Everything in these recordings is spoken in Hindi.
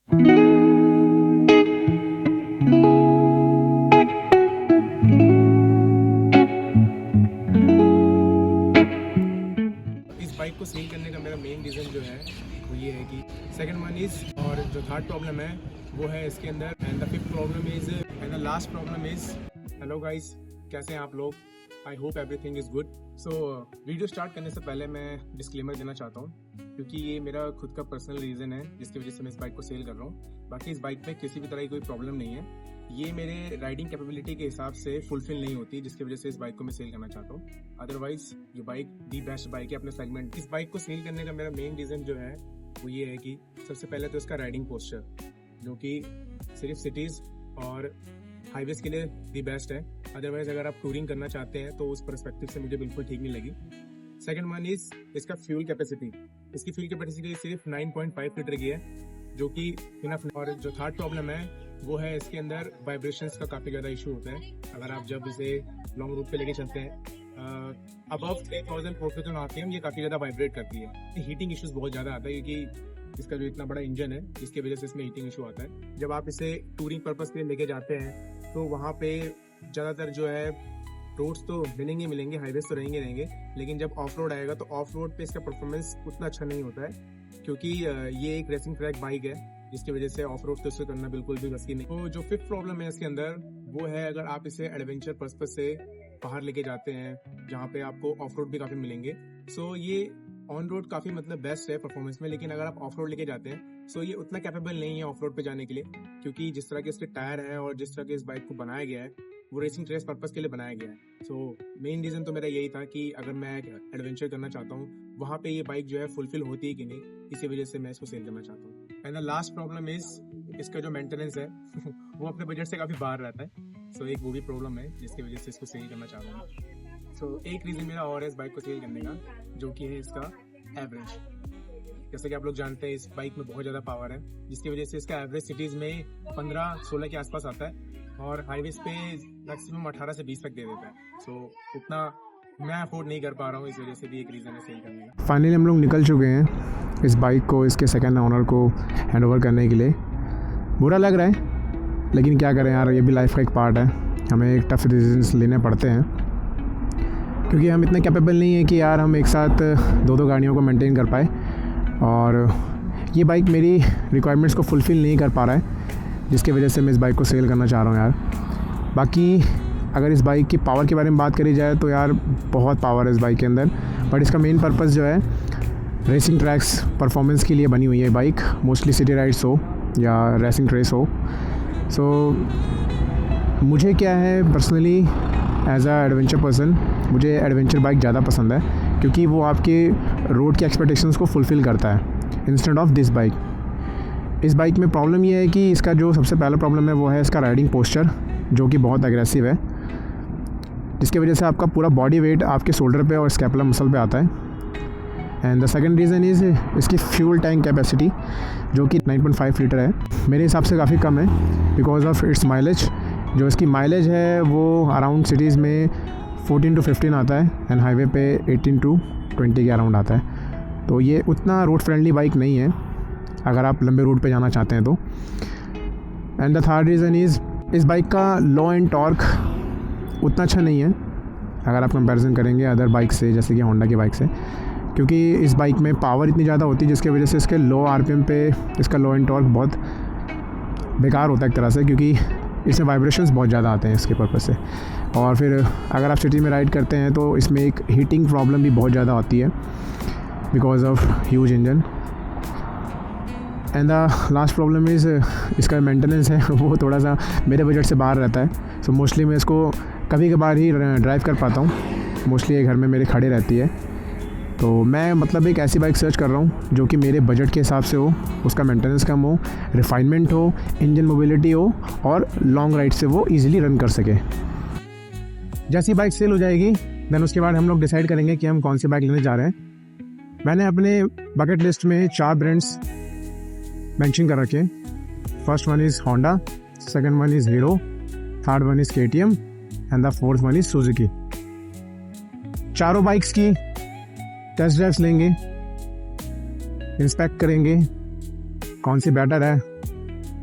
इस बाइक को सेल करने का मेरा मेन रीज़न जो है वो ये है कि सेकंड वन इज़, और जो थर्ड प्रॉब्लम है वो है इसके अंदर, and the fifth problem is, and the last problem is. Hello guys, कैसे हैं आप लोग? I hope everything is good. So video start करने से पहले मैं डिस्क्लेमर देना चाहता हूँ, क्योंकि ये मेरा खुद का पर्सनल रीज़न है जिसकी वजह से मैं इस बाइक को सेल कर रहा हूँ। बाकी इस बाइक में किसी भी तरह की कोई प्रॉब्लम नहीं है, ये मेरे राइडिंग कैपेबिलिटी के हिसाब से फुलफिल नहीं होती, जिसकी वजह से इस बाइक को मैं सेल करना चाहता हूँ। अदरवाइज ये बाइक दी बेस्ट बाइक है अपने सेगमेंट। इस बाइक को सेल करने का मेरा मेन रीज़न जो है वो ये है कि सबसे पहले तो इसका राइडिंग पोस्चर, जो कि सिर्फ सिटीज़ और हाईवेज के लिए दी बेस्ट है। अदरवाइज अगर आप टूरिंग करना चाहते हैं तो उस पर्सपेक्टिव से मुझे बिल्कुल ठीक नहीं लगी। सेकंड वन इज इसका फ्यूल कैपेसिटी। इसकी फ्यूल कैपेसिटी सिर्फ 9.5 लीटर की है, जो कि इनफ। और जो थर्ड प्रॉब्लम है वो है इसके अंदर वाइब्रेशंस का काफ़ी ज़्यादा इशू होता है। अगर आप जब इसे लॉन्ग रूट पे लेके चलते हैं अबव 3000-4000 RPM ये काफ़ी ज़्यादा वाइब्रेट करती है। हीटिंग इश्यूज बहुत ज़्यादा आता है, क्योंकि इसका जो इतना बड़ा इंजन है जिसकी वजह से इसमें हीटिंग इशू आता है। जब आप इसे टूरिंग पर्पज़ के लिए लेके जाते हैं तो वहाँ पे ज़्यादातर जो है रोड्स तो मिलेंगे, हाईवेज तो रहेंगे, लेकिन जब ऑफ रोड आएगा तो ऑफ रोड पे इसका परफॉर्मेंस उतना अच्छा नहीं होता है, क्योंकि ये एक रेसिंग ट्रैक बाइक है, जिसकी वजह से ऑफ रोड तो इसे करना बिल्कुल भी बस की नहीं। तो जो फिफ्थ प्रॉब्लम है इसके अंदर वो है, अगर आप इसे एडवेंचर पर्पस से बाहर लेके जाते हैं जहाँ पे आपको ऑफ रोड भी काफ़ी मिलेंगे, सो ये ऑन रोड काफ़ी मतलब बेस्ट है परफॉर्मेंस में, लेकिन अगर आप ऑफ रोड लेके जाते हैं सो ये उतना कैपेबल नहीं है ऑफ रोड पे जाने के लिए, क्योंकि जिस तरह के इसके टायर हैं और जिस तरह के इस बाइक को बनाया गया है वो रेसिंग ट्रेस पर्पस के लिए बनाया गया है। सो मेन रीज़न तो मेरा यही था कि अगर मैं एडवेंचर करना चाहता हूँ वहाँ पे ये बाइक जो है फुलफिल होती है कि नहीं, इसी वजह से मैं इसको सेल करना चाहता हूँ। And the last problem is इसका जो मेंटेनेंस है वो अपने बजट से काफ़ी बाहर रहता है। सो एक वो भी प्रॉब्लम है जिसकी वजह से इसको सेल करना चाहता हूँ। सो एक रीज़न मेरा और है इस बाइक को सेल करने का, जो कि है इसका एवरेज। जैसे कि आप लोग जानते हैं इस बाइक में बहुत ज़्यादा पावर है, जिसकी वजह से इसका एवरेज सिटीज़ में 15-16 के आसपास आता है और हाईवेज पे मैक्सिमम 18 से 20 तक दे देता है। सो उतना मैं अफोर्ड नहीं कर पा रहा हूँ, इस वजह से भी एक रीज़न है सेल करने का। फाइनली हम लोग निकल चुके हैं इस बाइक को इसके सेकंड ओनर को हैंड ओवर करने के लिए। बुरा लग रहा है, लेकिन क्या करें यार, ये भी लाइफ का एक पार्ट है। हमें एक टफ डिसीजंस लेने पड़ते हैं, क्योंकि हम इतने कैपेबल नहीं है कि यार हम एक साथ दो गाड़ियों को मेंटेन कर पाए, और ये बाइक मेरी रिक्वायरमेंट्स को फुलफ़िल नहीं कर पा रहा है, जिसकी वजह से मैं इस बाइक को सेल करना चाह रहा हूँ यार। बाकी अगर इस बाइक की पावर के बारे में बात करी जाए तो यार बहुत पावर है इस बाइक के अंदर, बट इसका मेन पर्पस जो है रेसिंग ट्रैक्स परफॉर्मेंस के लिए बनी हुई है बाइक, मोस्टली सिटी राइड्स हो या रेसिंग ट्रेस हो। सो मुझे क्या है personally as a adventure person, मुझे एडवेंचर बाइक ज़्यादा पसंद है, क्योंकि वो आपके रोड के एक्सपेक्टेशंस को फुलफ़िल करता है इंस्टेड ऑफ दिस बाइक। इस बाइक में प्रॉब्लम ये है कि इसका जो सबसे पहला प्रॉब्लम है वो है इसका राइडिंग पोस्चर, जो कि बहुत एग्रेसिव है, जिसकी वजह से आपका पूरा बॉडी वेट आपके शोल्डर पे और स्कैपुलर मसल पे आता है। And the second reason is इसकी फ्यूल टैंक कैपेसिटी, जो कि 9.5 लीटर है, मेरे हिसाब से काफ़ी कम है बिकॉज ऑफ इट्स माइलेज। जो इसकी माइलेज है वो अराउंड सिटीज़ में 14 to 15 आता है एंड हाईवे पे 18 to 20 के अराउंड आता है। तो ये उतना रोड फ्रेंडली बाइक नहीं है अगर आप लंबे रूट पे जाना चाहते हैं तो। And the third reason is इस बाइक का लो एंड टॉर्क उतना अच्छा नहीं है अगर आप कंपैरिजन करेंगे अदर बाइक से, जैसे कि होंडा की बाइक से, क्योंकि इस बाइक में पावर इतनी ज़्यादा होती है जिसकी वजह से इसके लो RPM पे इसका लो एंड टॉर्क बहुत बेकार होता है एक तरह से, क्योंकि इसमें वाइब्रेशंस बहुत ज़्यादा आते हैं इसके पर्पज़ से। और फिर अगर आप सिटी में राइड करते हैं तो इसमें एक हीटिंग प्रॉब्लम भी बहुत ज़्यादा आती है because of huge engine. And the last problem is इसका मेंटेनेंस है वो थोड़ा सा मेरे बजट से बाहर रहता है। सो मोस्टली मैं इसको कभी कभार ही ड्राइव कर पाता हूँ, मोस्टली ये घर में मेरे खड़े रहती है। तो मैं मतलब एक ऐसी बाइक सर्च कर रहा हूँ जो कि मेरे बजट के हिसाब से हो, उसका मेंटेनेंस कम हो, रिफाइनमेंट हो, इंजन मोबिलिटी हो और लॉन्ग राइड से वो ईजिली रन कर सके। जैसी बाइक सेल हो जाएगी देन उसके बाद हम लोग डिसाइड करेंगे कि हम कौन सी बाइक लेने जा रहे हैं। मैंने अपने बकेट लिस्ट में 4 ब्रांड्स मेंशन कर रखे हैं। First one is Honda, second one is hero, third one is KTM and the fourth one is Suzuki. चारों बाइक्स की टेस्ट ड्राइव्स लेंगे, इंस्पेक्ट करेंगे कौन सी बेटर है,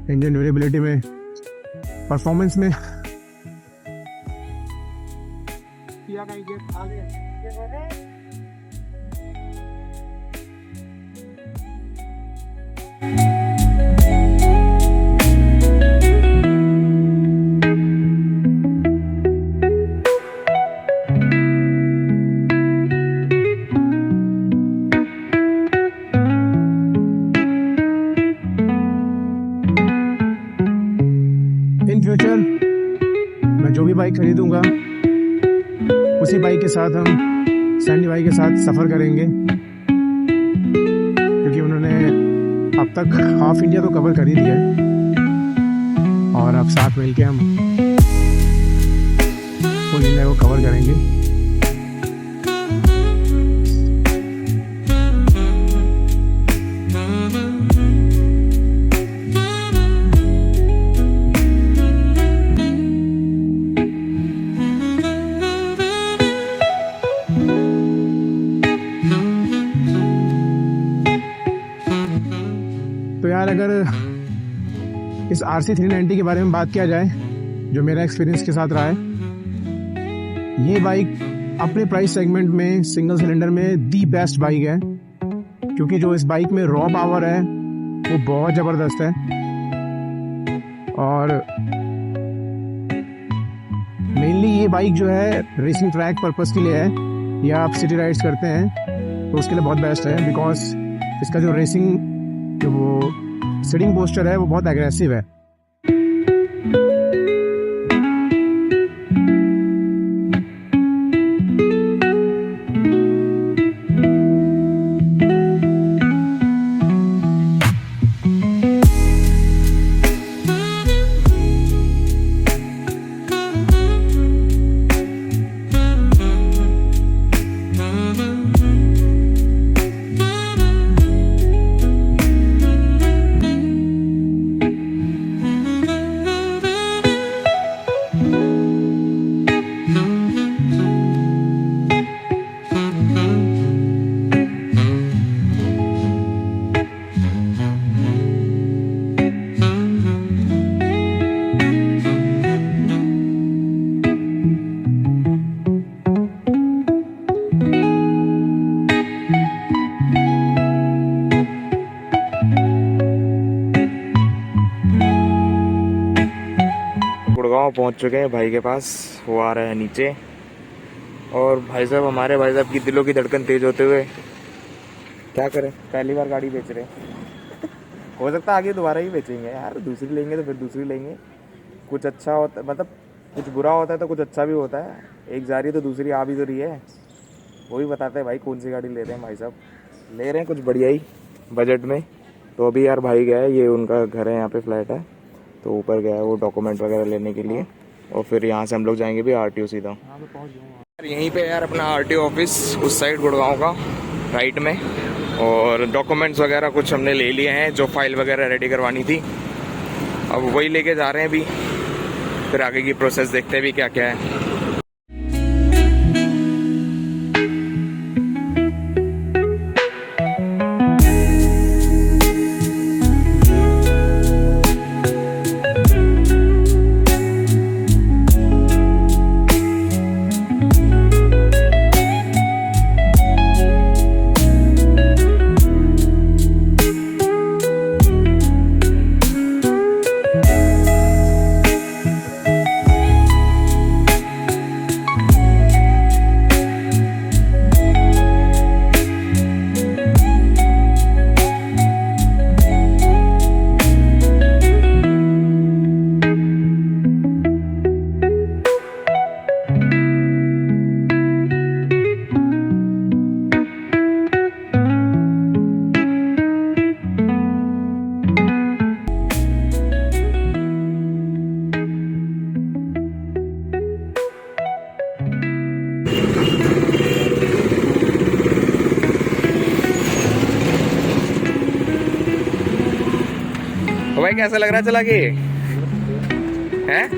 इंजन ड्यूरेबिलिटी में, परफॉर्मेंस में। इन फ्यूचर मैं जो भी बाइक खरीदूंगा उसी बाइक के साथ हम सैंडी भाई के साथ सफ़र करेंगे, क्योंकि उन्होंने अब तक हाफ इंडिया तो कवर कर ही दिया है और अब साथ मिलके हम फुल इंडिया को कवर करेंगे। तो यार अगर इस RC390 के बारे में बात किया जाए, जो मेरा एक्सपीरियंस के साथ रहा है, ये बाइक अपने प्राइस सेगमेंट में सिंगल सिलेंडर में दी बेस्ट बाइक है, क्योंकि जो इस बाइक में रॉ पावर है वो बहुत ज़बरदस्त है। और मेनली ये बाइक जो है रेसिंग ट्रैक पर्पस के लिए है, या आप सिटी राइड्स करते हैं तो उसके लिए बहुत बेस्ट है, बिकॉज इसका जो रेसिंग जो वो सीटिंग पोस्चर है वो बहुत एग्रेसिव है। गुड़गांव पहुंच चुके हैं भाई के पास, वो आ रहे हैं नीचे। और भाई साहब, हमारे भाई साहब की दिलों की धड़कन तेज होते हुए क्या करें, पहली बार गाड़ी बेच रहे हैं। हो सकता है आगे दोबारा ही बेचेंगे यार, दूसरी लेंगे तो फिर दूसरी लेंगे। कुछ अच्छा होता, मतलब कुछ बुरा होता है तो कुछ अच्छा भी होता है। एक जा रही है तो दूसरी आ भी तो रही है। वो भी बताते हैं भाई कौन सी गाड़ी ले रहे हैं। भाई साहब ले रहे हैं कुछ बढ़िया ही बजट में। तो अभी यार भाई गया है, ये उनका घर है, यहाँ पे फ्लैट है, तो ऊपर गया है वो डॉक्यूमेंट वगैरह लेने के लिए। और फिर यहाँ से हम लोग जाएंगे भी RTO सीधा। यार यहीं पे यार अपना RTO ऑफिस उस साइड गुड़गांव का राइट में। और डॉक्यूमेंट्स वगैरह कुछ हमने ले लिए हैं, जो फाइल वगैरह रेडी करवानी थी, अब वही लेके जा रहे हैं अभी। फिर आगे की प्रोसेस देखते हैं भी क्या क्या है। भाई कैसा लग रहा है चला के? हैं?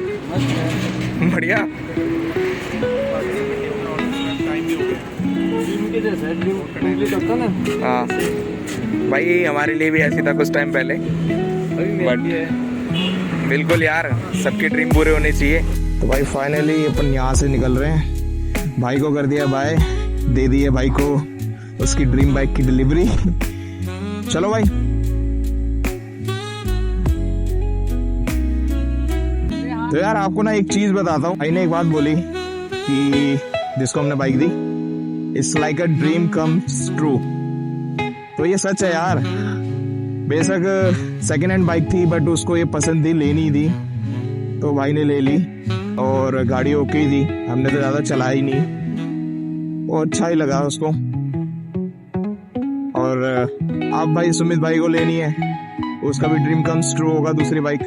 बढ़िया। हाँ भाई, हमारे लिए भी ऐसी था कुछ टाइम पहले, बट बिल्कुल यार, सबके ड्रीम पूरे होने चाहिए। तो भाई फाइनली अपन यहाँ से निकल रहे हैं। भाई को कर दिया बाय, दे दिए भाई को उसकी ड्रीम बाइक की डिलीवरी। चलो भाई। तो यार आपको ना एक चीज बताता हूँ। भाई ने एक बात बोली कि जिसको हमने bike the, it's like a dream comes true. तो ये सच है यार। बेशक सेकेंड हैंड बाइक थी बट उसको ये पसंद थी, लेनी थी, तो भाई ने ले ली और गाड़ी ओके ही थी। हमने तो ज़्यादा चला ही नहीं, वो अच्छा ही लगा उसको। और अब भाई सुमित भाई को लेनी है, उसका भी ड्रीम कम्स ट्रू होगा दूसरी बाइक।